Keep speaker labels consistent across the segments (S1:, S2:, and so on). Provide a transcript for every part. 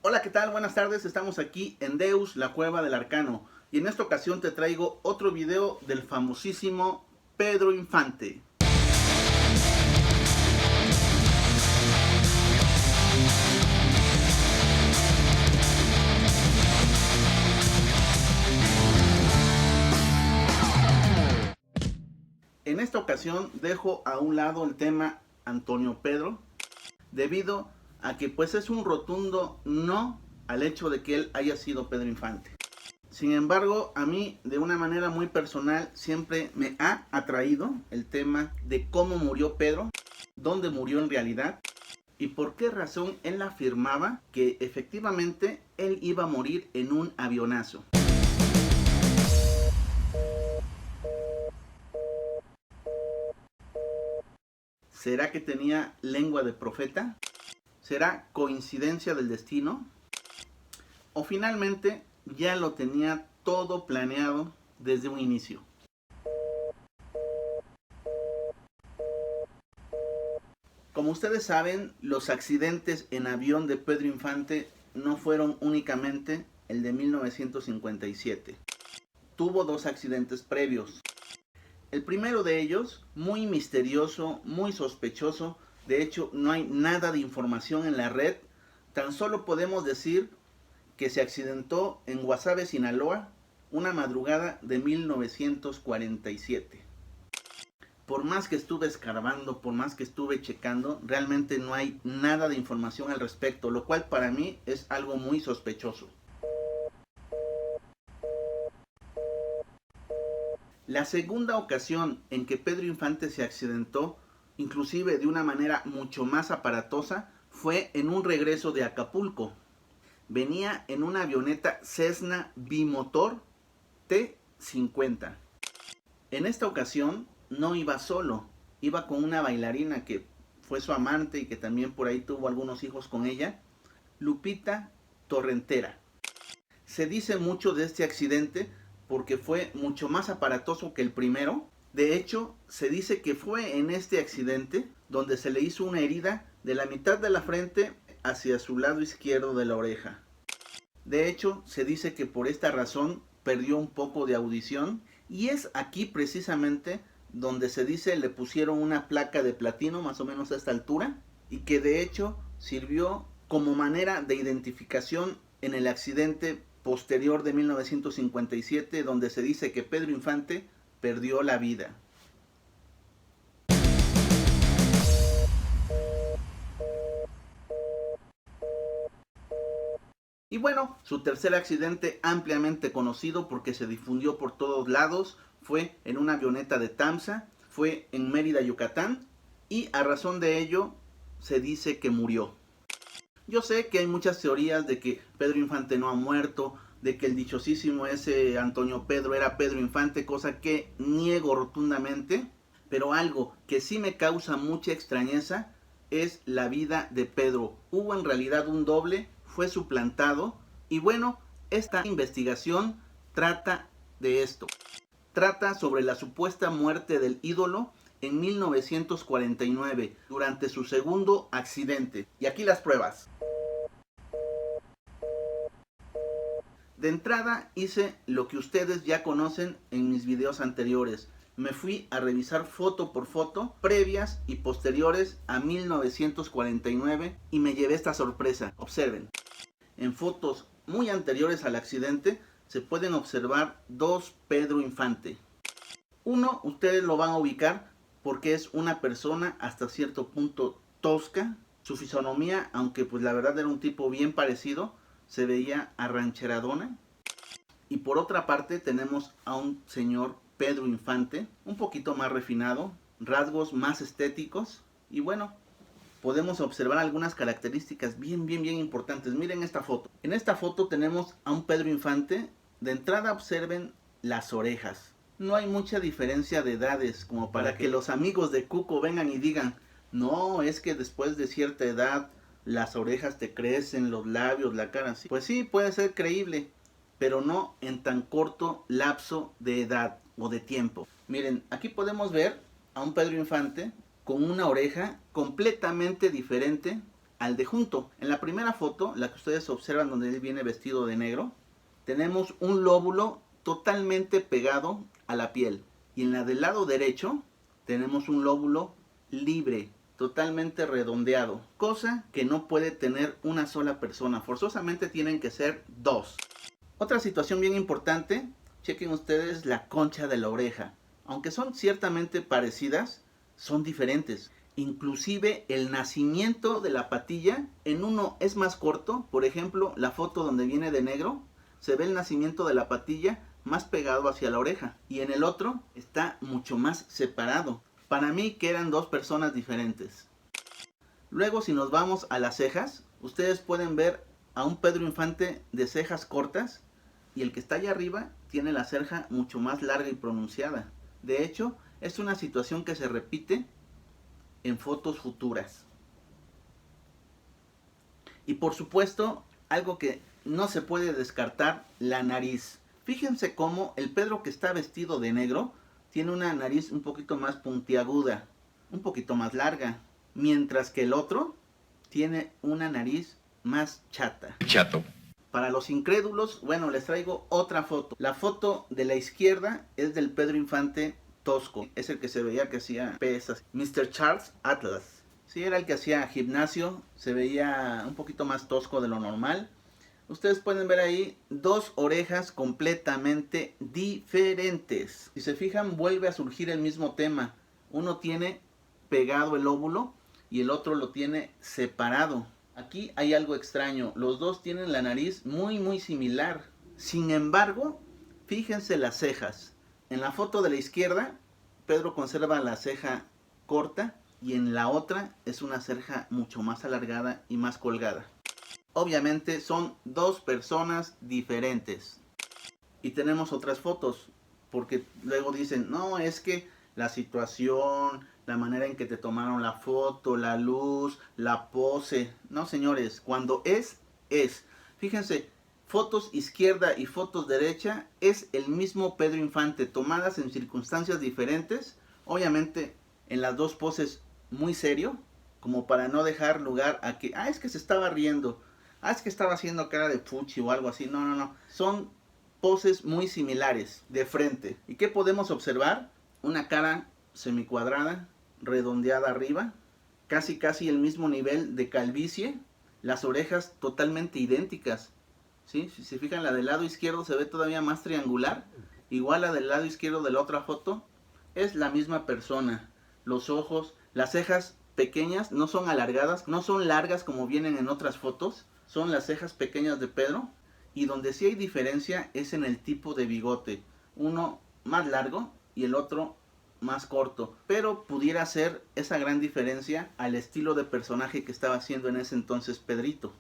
S1: Hola, ¿qué tal? Buenas tardes, estamos aquí en Deus, la cueva del arcano. Y en esta ocasión te traigo otro video del famosísimo Pedro Infante. En esta ocasión dejo a un lado el tema Antonio Pedro, debido a que pues es un rotundo no al hecho de que él haya sido Pedro Infante. Sin embargo, a mí de una manera muy personal siempre me ha atraído el tema de cómo murió Pedro, dónde murió en realidad y por qué razón él afirmaba que efectivamente él iba a morir en un avionazo. ¿Será que tenía lengua de profeta? ¿Será coincidencia del destino? ¿O finalmente ya lo tenía todo planeado desde un inicio? Como ustedes saben, los accidentes en avión de Pedro Infante no fueron únicamente el de 1957. Tuvo dos accidentes previos. El primero de ellos, muy misterioso, muy sospechoso, de hecho no hay nada de información en la red, tan solo podemos decir que se accidentó en Guasave, Sinaloa, una madrugada de 1947. Por más que estuve escarbando, por más que estuve checando, realmente no hay nada de información al respecto, lo cual para mí es algo muy sospechoso. La segunda ocasión en que Pedro Infante se accidentó, inclusive de una manera mucho más aparatosa, fue en un regreso de Acapulco. Venía en una avioneta Cessna bimotor T-50. En esta ocasión no iba solo, iba con una bailarina que fue su amante y que también por ahí tuvo algunos hijos con ella, Lupita Torrentera. Se dice mucho de este accidente porque fue mucho más aparatoso que el primero. De hecho, se dice que fue en este accidente donde se le hizo una herida de la mitad de la frente hacia su lado izquierdo de la oreja. De hecho, se dice que por esta razón perdió un poco de audición y es aquí precisamente donde se dice le pusieron una placa de platino más o menos a esta altura y que de hecho sirvió como manera de identificación en el accidente posterior de 1957 donde se dice que Pedro Infante perdió la vida. Y bueno, su tercer accidente ampliamente conocido porque se difundió por todos lados fue en una avioneta de Tamsa, fue en Mérida, Yucatán, y a razón de ello se dice que murió. Yo sé que hay muchas teorías de que Pedro Infante no ha muerto, de que el dichosísimo ese Antonio Pedro era Pedro Infante, cosa que niego rotundamente, pero algo que sí me causa mucha extrañeza es la vida de Pedro. Hubo en realidad un doble, fue suplantado y bueno, esta investigación trata de esto. Trata sobre la supuesta muerte del ídolo en 1949 durante su segundo accidente. Y aquí las pruebas. De entrada hice lo que ustedes ya conocen en mis videos anteriores. Me fui a revisar foto por foto previas y posteriores a 1949 y me llevé esta sorpresa. Observen. En fotos muy anteriores al accidente se pueden observar dos Pedro Infante. Uno, ustedes lo van a ubicar porque es una persona hasta cierto punto tosca. Su fisonomía, aunque pues la verdad era un tipo bien parecido, se veía arrancheradona. Y por otra parte tenemos a un señor Pedro Infante, un poquito más refinado, rasgos más estéticos. Y bueno, podemos observar algunas características bien importantes. Miren esta foto. En esta foto tenemos a un Pedro Infante. De entrada observen las orejas. No hay mucha diferencia de edades como para que los amigos de Cuco vengan y digan, no, es que después de cierta edad las orejas te crecen, los labios, la cara así. Pues sí, puede ser creíble, pero no en tan corto lapso de edad o de tiempo. Miren, aquí podemos ver a un Pedro Infante con una oreja completamente diferente al de junto. En la primera foto, la que ustedes observan donde él viene vestido de negro, tenemos un lóbulo totalmente pegado a la piel. Y en la del lado derecho tenemos un lóbulo libre, totalmente redondeado, cosa que no puede tener una sola persona, forzosamente tienen que ser dos. Otra situación bien importante, chequen ustedes la concha de la oreja. Aunque son ciertamente parecidas, son diferentes. Inclusive el nacimiento de la patilla, en uno es más corto, por ejemplo la foto donde viene de negro, se ve el nacimiento de la patilla más pegado hacia la oreja, y en el otro está mucho más separado. Para mí que eran dos personas diferentes. Luego, si nos vamos a las cejas, ustedes pueden ver a un Pedro Infante de cejas cortas, y el que está allá arriba tiene la ceja mucho más larga y pronunciada. De hecho, es una situación que se repite en fotos futuras. Y por supuesto, algo que no se puede descartar, la nariz. Fíjense cómo el Pedro que está vestido de negro tiene una nariz un poquito más puntiaguda, un poquito más larga, mientras que el otro tiene una nariz más chata.
S2: Chato.
S1: Para los incrédulos, bueno, les traigo otra foto. La foto de la izquierda es del Pedro Infante tosco. Es el que se veía que hacía pesas. Mr. Charles Atlas. Sí, era el que hacía gimnasio. Se veía un poquito más tosco de lo normal. Ustedes pueden ver ahí dos orejas completamente diferentes. Si se fijan, vuelve a surgir el mismo tema. Uno tiene pegado el óvulo y el otro lo tiene separado. Aquí hay algo extraño. Los dos tienen la nariz muy similar. Sin embargo, fíjense las cejas. En la foto de la izquierda, Pedro conserva la ceja corta y en la otra es una ceja mucho más alargada y más colgada. Obviamente son dos personas diferentes. Y tenemos otras fotos, porque luego dicen, no, es que la situación, la manera en que te tomaron la foto, la luz, la pose. No, señores, cuando es. Fíjense, fotos izquierda y fotos derecha es el mismo Pedro Infante, tomadas en circunstancias diferentes. Obviamente en las dos poses muy serio, como para no dejar lugar a que, es que se estaba riendo, es que estaba haciendo cara de fuchi o algo así. No. Son poses muy similares de frente. ¿Y qué podemos observar? Una cara semicuadrada, redondeada arriba, casi el mismo nivel de calvicie, las orejas totalmente idénticas. ¿Sí? Si se fijan, la del lado izquierdo se ve todavía más triangular, igual la del lado izquierdo de la otra foto, es la misma persona. Los ojos, las cejas pequeñas, no son alargadas, no son largas como vienen en otras fotos, son las cejas pequeñas de Pedro, y donde sí hay diferencia es en el tipo de bigote, uno más largo y el otro más corto, pero pudiera ser esa gran diferencia al estilo de personaje que estaba haciendo en ese entonces Pedrito.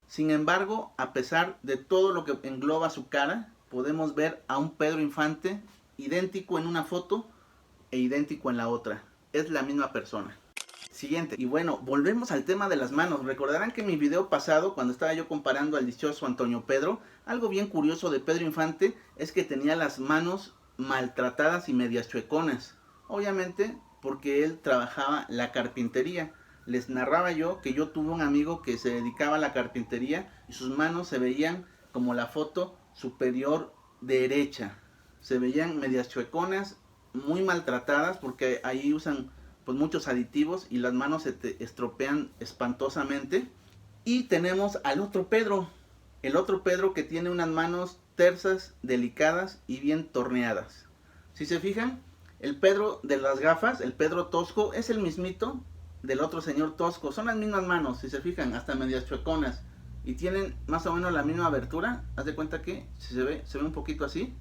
S1: Sin embargo, a pesar de todo lo que engloba su cara, podemos ver a un Pedro Infante idéntico en una foto e idéntico en la otra. Es la misma persona. Siguiente. Y bueno, volvemos al tema de las manos. Recordarán que en mi video pasado, cuando estaba yo comparando al dichoso Antonio Pedro, algo bien curioso de Pedro Infante es que tenía las manos maltratadas y medias chueconas. Obviamente porque él trabajaba la carpintería. Les narraba yo que yo tuve un amigo que se dedicaba a la carpintería y sus manos se veían como la foto superior derecha. Se veían medias chueconas, muy maltratadas porque ahí usan pues muchos aditivos y las manos se te estropean espantosamente. Y tenemos al otro Pedro, el otro Pedro que tiene unas manos tersas, delicadas y bien torneadas. Si se fijan, el Pedro de las gafas, el Pedro tosco, es el mismito del otro señor tosco. Son las mismas manos, si se fijan, hasta medias chueconas. Y tienen más o menos la misma abertura. Haz de cuenta que, si se ve un poquito así.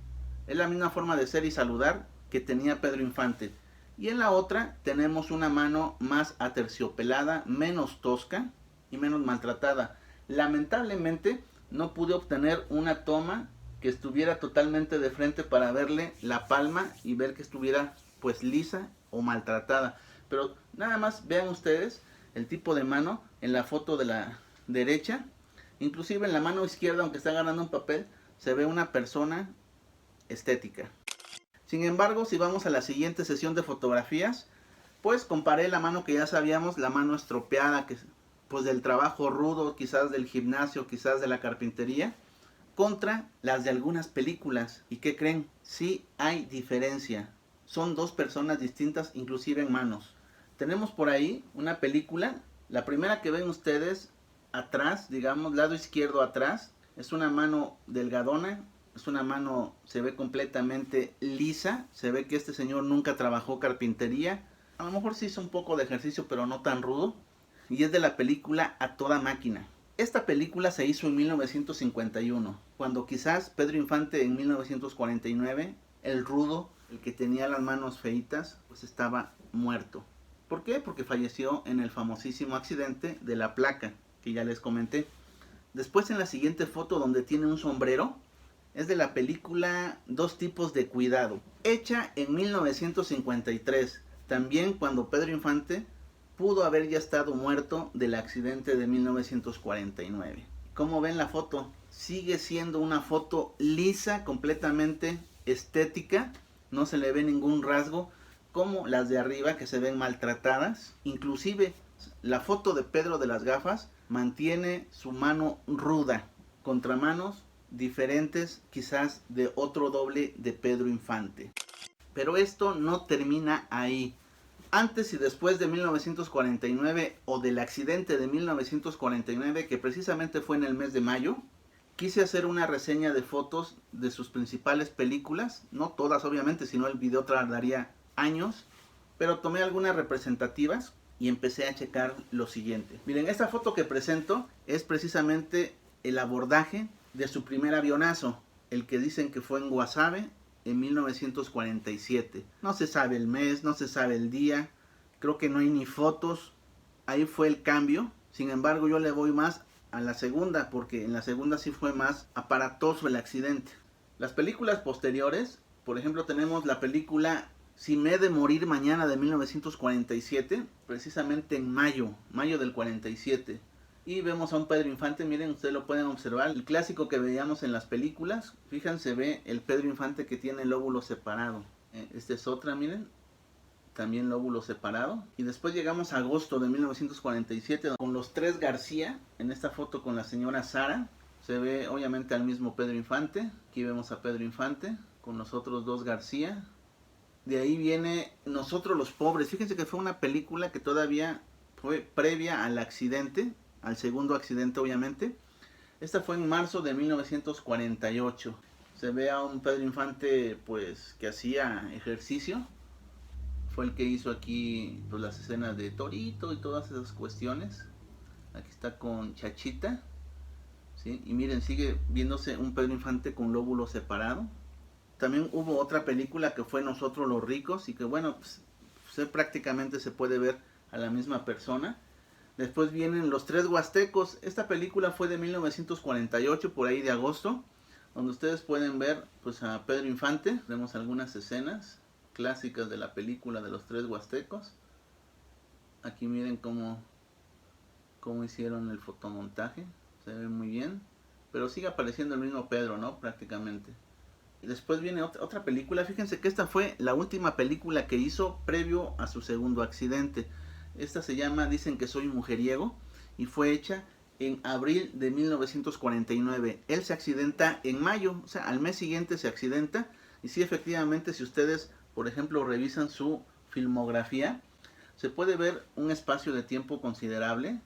S1: Es la misma forma de ser y saludar que tenía Pedro Infante. Y en la otra tenemos una mano más aterciopelada, menos tosca y menos maltratada. Lamentablemente no pude obtener una toma que estuviera totalmente de frente para verle la palma y ver que estuviera pues lisa o maltratada. Pero nada más vean ustedes el tipo de mano en la foto de la derecha. Inclusive en la mano izquierda, aunque está agarrando un papel, se ve una persona estética. Sin embargo, si vamos a la siguiente sesión de fotografías, pues comparé la mano que ya sabíamos, la mano estropeada pues del trabajo rudo, quizás del gimnasio, quizás de la carpintería, contra las de algunas películas. ¿Y qué creen? Sí hay diferencia. Son dos personas distintas, inclusive en manos. Tenemos por ahí una película, la primera que ven ustedes atrás, digamos, lado izquierdo atrás, es una mano delgadona, es una mano, se ve completamente lisa, se ve que este señor nunca trabajó carpintería, a lo mejor sí hizo un poco de ejercicio, pero no tan rudo, y es de la película A Toda Máquina. Esta película se hizo en 1951, cuando quizás Pedro Infante en 1949, el rudo, el que tenía las manos feitas, pues estaba muerto. ¿Por qué? Porque falleció en el famosísimo accidente de la placa, que ya les comenté. Después en la siguiente foto donde tiene un sombrero, es de la película Dos tipos de cuidado, hecha en 1953, también cuando Pedro Infante pudo haber ya estado muerto del accidente de 1949. Como ven la foto, sigue siendo una foto lisa, completamente estética, no se le ve ningún rasgo, como las de arriba que se ven maltratadas. Inclusive la foto de Pedro de las gafas mantiene su mano ruda, contra manos diferentes quizás de otro doble de Pedro Infante. Pero esto no termina ahí. Antes y después de 1949 o del accidente de 1949, que precisamente fue en el mes de mayo, quise hacer una reseña de fotos de sus principales películas, no todas obviamente, sino el video tardaría años, pero tomé algunas representativas y empecé a checar lo siguiente. Miren, esta foto que presento es precisamente el abordaje de su primer avionazo, el que dicen que fue en Guasave en 1947. No se sabe el mes, no se sabe el día, creo que no hay ni fotos, ahí fue el cambio. Sin embargo, yo le voy más a la segunda, porque en la segunda sí fue más aparatoso el accidente. Las películas posteriores, por ejemplo, tenemos la película Si me he de morir mañana de 1947, precisamente en mayo del 47. Y vemos a un Pedro Infante, miren, ustedes lo pueden observar, el clásico que veíamos en las películas. Fíjense, ve el Pedro Infante que tiene el lóbulo separado. Esta es otra, miren, también lóbulo separado. Y después llegamos a agosto de 1947 con los tres García, en esta foto con la señora Sara. Se ve obviamente al mismo Pedro Infante. Aquí vemos a Pedro Infante con los otros dos García. De ahí viene Nosotros los Pobres. Fíjense que fue una película que todavía fue previa al accidente, al segundo accidente obviamente. Esta fue en marzo de 1948. Se ve a un Pedro Infante pues que hacía ejercicio. Fue el que hizo aquí pues, las escenas de Torito y todas esas cuestiones. Aquí está con Chachita, ¿sí? Y miren, sigue viéndose un Pedro Infante con lóbulo separado. También hubo otra película que fue Nosotros los Ricos, y que bueno, pues, prácticamente se puede ver a la misma persona. Después vienen Los Tres Huastecos. Esta película fue de 1948, por ahí de agosto, donde ustedes pueden ver pues a Pedro Infante. Vemos algunas escenas clásicas de la película de Los Tres Huastecos. Aquí miren cómo hicieron el fotomontaje, se ve muy bien, pero sigue apareciendo el mismo Pedro, ¿no? Prácticamente. Y después viene otra película. Fíjense que esta fue la última película que hizo previo a su segundo accidente. Esta se llama Dicen que soy mujeriego, y fue hecha en abril de 1949. Él se accidenta en mayo, o sea, al mes siguiente se accidenta. Y sí, efectivamente, si ustedes, por ejemplo, revisan su filmografía, se puede ver un espacio de tiempo considerable.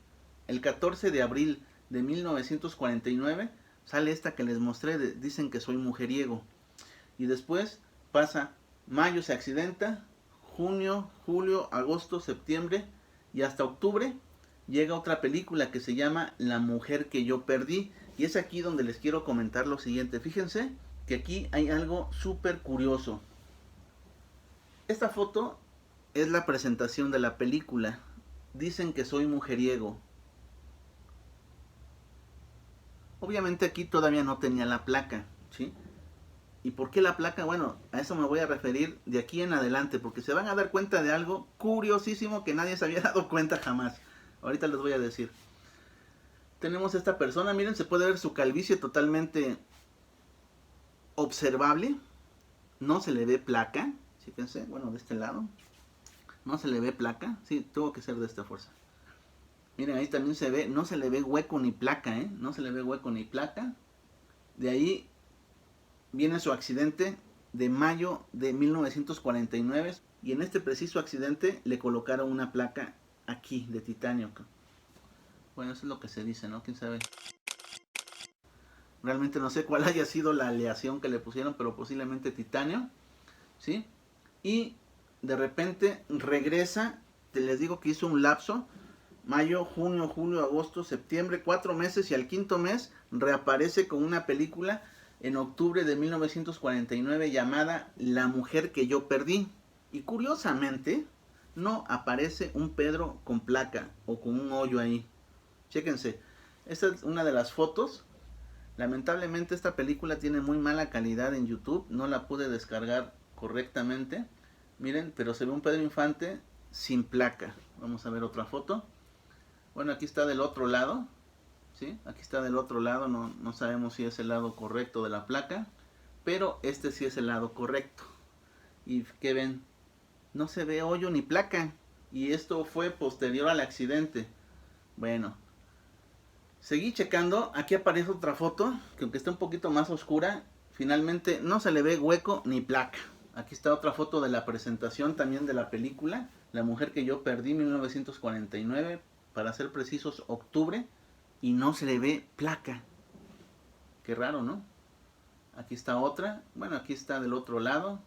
S1: El 14 de abril de 1949 sale esta que les mostré, Dicen que soy mujeriego. Y después pasa mayo, se accidenta, junio, julio, agosto, septiembre, y hasta octubre llega otra película que se llama La mujer que yo perdí. Y es aquí donde les quiero comentar lo siguiente. Fíjense que aquí hay algo súper curioso. Esta foto es la presentación de la película. Dicen que soy mujeriego. Obviamente aquí todavía no tenía la placa, ¿sí? ¿Y por qué la placa? Bueno, a eso me voy a referir de aquí en adelante, porque se van a dar cuenta de algo curiosísimo que nadie se había dado cuenta jamás. Ahorita les voy a decir. Tenemos esta persona, miren, se puede ver su calvicie totalmente observable. No se le ve placa, fíjense, bueno, de este lado. No se le ve placa, sí, tuvo que ser de esta fuerza. Miren, ahí también se ve, no se le ve hueco ni placa, no se le ve hueco ni placa. De ahí viene su accidente de mayo de 1949 y en este preciso accidente le colocaron una placa aquí de titanio. Bueno, eso es lo que se dice, ¿no? ¿Quién sabe? Realmente no sé cuál haya sido la aleación que le pusieron, pero posiblemente titanio, ¿sí? Y de repente regresa, les digo que hizo un lapso, mayo, junio, julio, agosto, septiembre, 4 meses, y al quinto mes reaparece con una película en octubre de 1949 llamada La mujer que yo perdí. Y curiosamente no aparece un Pedro con placa o con un hoyo ahí. Chéquense, esta es una de las fotos. Lamentablemente esta película tiene muy mala calidad en YouTube, no la pude descargar correctamente. Miren, pero se ve un Pedro Infante sin placa. Vamos a ver otra foto. Bueno, aquí está del otro lado, ¿sí? Aquí está del otro lado, no sabemos si es el lado correcto de la placa, pero este sí es el lado correcto. ¿Y qué ven? No se ve hoyo ni placa, y esto fue posterior al accidente. Bueno, seguí checando, aquí aparece otra foto, que aunque está un poquito más oscura, finalmente no se le ve hueco ni placa. Aquí está otra foto de la presentación también de la película, La mujer que yo perdí, 1949, para ser precisos, octubre, y no se le ve placa. Qué raro, ¿no? Aquí está otra, bueno, aquí está del otro lado,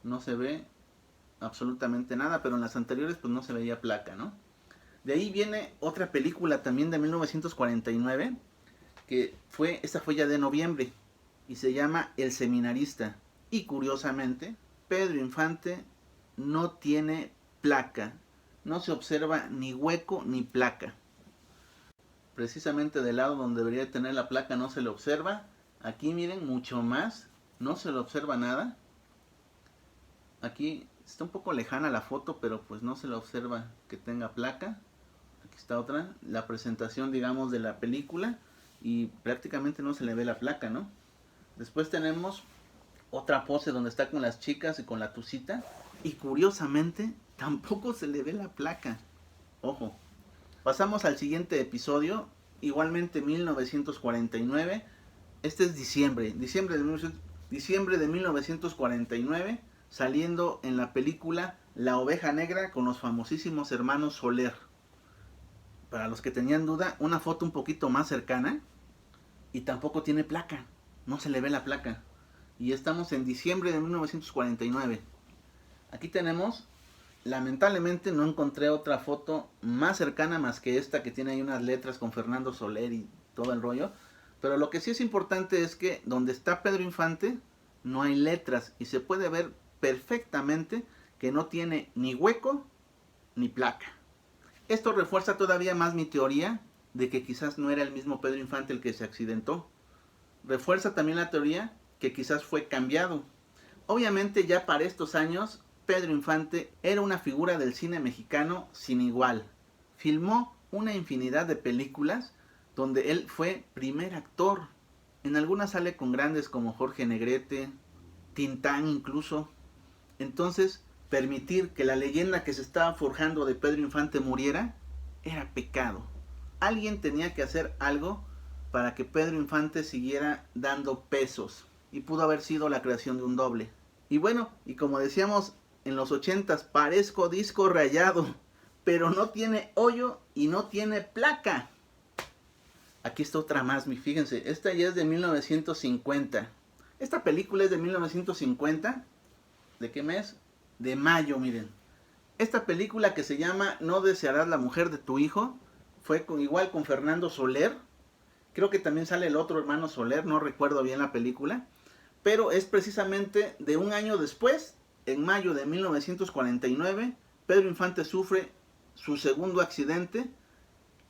S1: no se ve absolutamente nada, pero en las anteriores pues no se veía placa, ¿no? De ahí viene otra película también de 1949, esta fue ya de noviembre, y se llama El Seminarista. Y curiosamente, Pedro Infante no tiene placa, no se observa ni hueco ni placa. Precisamente del lado donde debería tener la placa no se le observa. Aquí miren, mucho más, no se le observa nada. Aquí está un poco lejana la foto, pero pues no se le observa que tenga placa. Aquí está otra, la presentación, digamos, de la película, y prácticamente no se le ve la placa, ¿no? Después tenemos otra pose donde está con las chicas y con la tucita, y curiosamente tampoco se le ve la placa. Ojo. Pasamos al siguiente episodio, igualmente 1949. Este es diciembre de 1949, saliendo en la película La Oveja Negra con los famosísimos hermanos Soler. Para los que tenían duda, una foto un poquito más cercana y tampoco tiene placa, no se le ve la placa. Y estamos en diciembre de 1949. Aquí tenemos, lamentablemente no encontré otra foto más cercana más que esta que tiene ahí unas letras con Fernando Soler y todo el rollo. Pero lo que sí es importante es que donde está Pedro Infante no hay letras y se puede ver perfectamente que no tiene ni hueco ni placa. Esto refuerza todavía más mi teoría de que quizás no era el mismo Pedro Infante el que se accidentó. Refuerza también la teoría que quizás fue cambiado. Obviamente ya para estos años Pedro Infante era una figura del cine mexicano sin igual. Filmó una infinidad de películas donde él fue primer actor. En algunas sale con grandes como Jorge Negrete, Tintán incluso. Entonces, permitir que la leyenda que se estaba forjando de Pedro Infante muriera era pecado. Alguien tenía que hacer algo para que Pedro Infante siguiera dando pesos, y pudo haber sido la creación de un doble. Y bueno, y como decíamos en los 80s, parezco disco rayado, pero no tiene hoyo y no tiene placa. Aquí está otra más, fíjense, esta ya es de 1950. Esta película es de 1950. ¿De qué mes? De mayo, miren. Esta película que se llama No desearás la mujer de tu hijo, fue igual con Fernando Soler. Creo que también sale el otro hermano Soler, no recuerdo bien la película. Pero es precisamente de un año después, en mayo de 1949, Pedro Infante sufre su segundo accidente,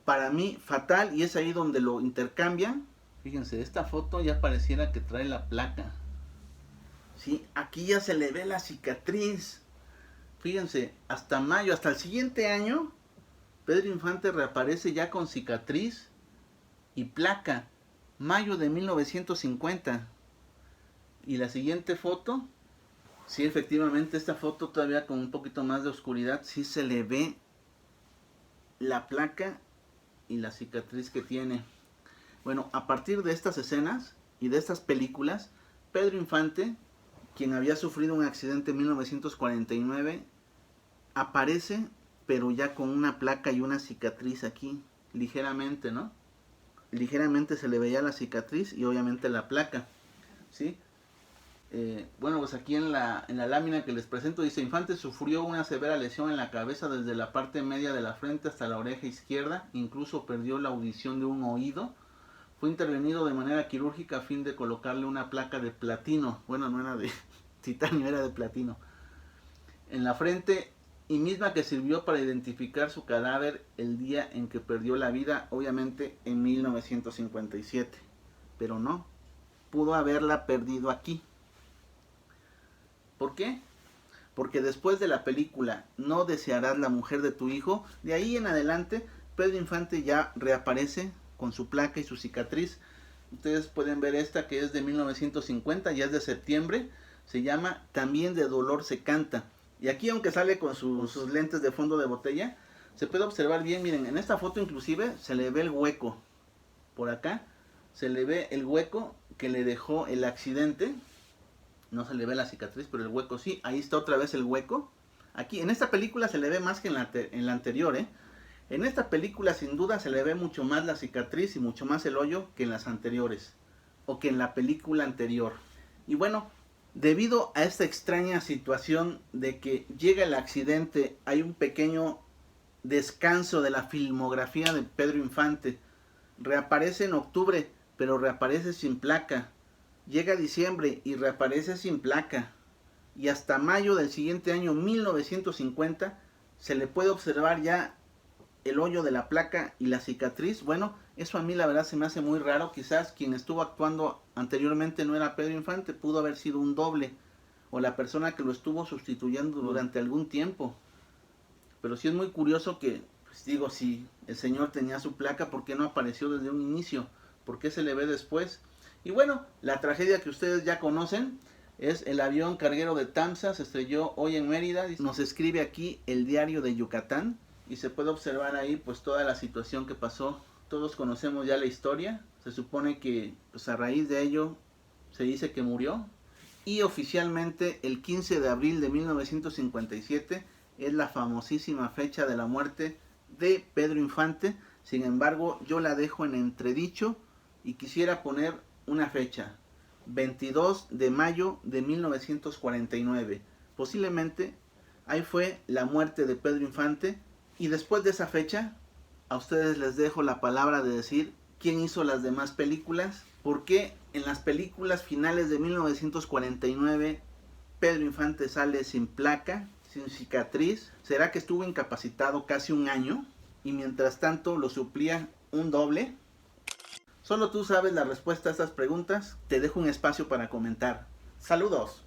S1: para mí fatal, y es ahí donde lo intercambian. Fíjense, esta foto ya pareciera que trae la placa. Sí, aquí ya se le ve la cicatriz. Fíjense, hasta mayo, hasta el siguiente año, Pedro Infante reaparece ya con cicatriz y placa. Mayo de 1950. Y la siguiente foto, sí, efectivamente, esta foto todavía con un poquito más de oscuridad, sí se le ve la placa y la cicatriz que tiene. Bueno, a partir de estas escenas y de estas películas, Pedro Infante, quien había sufrido un accidente en 1949, aparece, pero ya con una placa y una cicatriz aquí, ligeramente, ¿no? Ligeramente se le veía la cicatriz y obviamente la placa, ¿sí? Bueno, pues aquí en la lámina que les presento dice: Infante sufrió una severa lesión en la cabeza desde la parte media de la frente hasta la oreja izquierda, incluso perdió la audición de un oído. Fue intervenido de manera quirúrgica a fin de colocarle una placa de platino, bueno, no era de titanio, era de platino, en la frente, y misma que sirvió para identificar su cadáver el día en que perdió la vida, obviamente en 1957. Pero no, pudo haberla perdido aquí. ¿Por qué? Porque después de la película No desearás la mujer de tu hijo, de ahí en adelante Pedro Infante ya reaparece con su placa y su cicatriz. Ustedes pueden ver esta, que es de 1950, ya es de septiembre. Se llama También de dolor se canta. Y aquí, aunque sale con sus lentes de fondo de botella, se puede observar bien. Miren, en esta foto inclusive se le ve el hueco. Por acá se le ve el hueco que le dejó el accidente. No se le ve la cicatriz, pero el hueco sí. Ahí está otra vez el hueco. Aquí, en esta película se le ve más que en la anterior, ¿eh? En esta película sin duda se le ve mucho más la cicatriz y mucho más el hoyo que en las anteriores, o que en la película anterior. Y bueno, debido a esta extraña situación de que llega el accidente, hay un pequeño descanso de la filmografía de Pedro Infante. Reaparece en octubre, pero reaparece sin placa. Llega diciembre y reaparece sin placa. Y hasta mayo del siguiente año, 1950, se le puede observar ya el hoyo de la placa y la cicatriz. Bueno, eso a mí la verdad se me hace muy raro. Quizás quien estuvo actuando anteriormente no era Pedro Infante, pudo haber sido un doble, o la persona que lo estuvo sustituyendo durante algún tiempo. Pero sí es muy curioso que, pues digo, si el señor tenía su placa, ¿por qué no apareció desde un inicio? ¿Por qué se le ve después? Y bueno, la tragedia que ustedes ya conocen es el avión carguero de Tamsa, se estrelló hoy en Mérida. Nos escribe aquí el Diario de Yucatán y se puede observar ahí pues toda la situación que pasó. Todos conocemos ya la historia. Se supone que pues a raíz de ello se dice que murió, y oficialmente el 15 de abril de 1957 es la famosísima fecha de la muerte de Pedro Infante. Sin embargo, yo la dejo en entredicho y quisiera poner una fecha: 22 de mayo de 1949. Posiblemente ahí fue la muerte de Pedro Infante. Y después de esa fecha, a ustedes les dejo la palabra de decir quién hizo las demás películas. ¿Por qué en las películas finales de 1949 Pedro Infante sale sin placa, sin cicatriz? ¿Será que estuvo incapacitado casi un año y mientras tanto lo suplía un doble? Solo tú sabes la respuesta a estas preguntas. Te dejo un espacio para comentar. Saludos.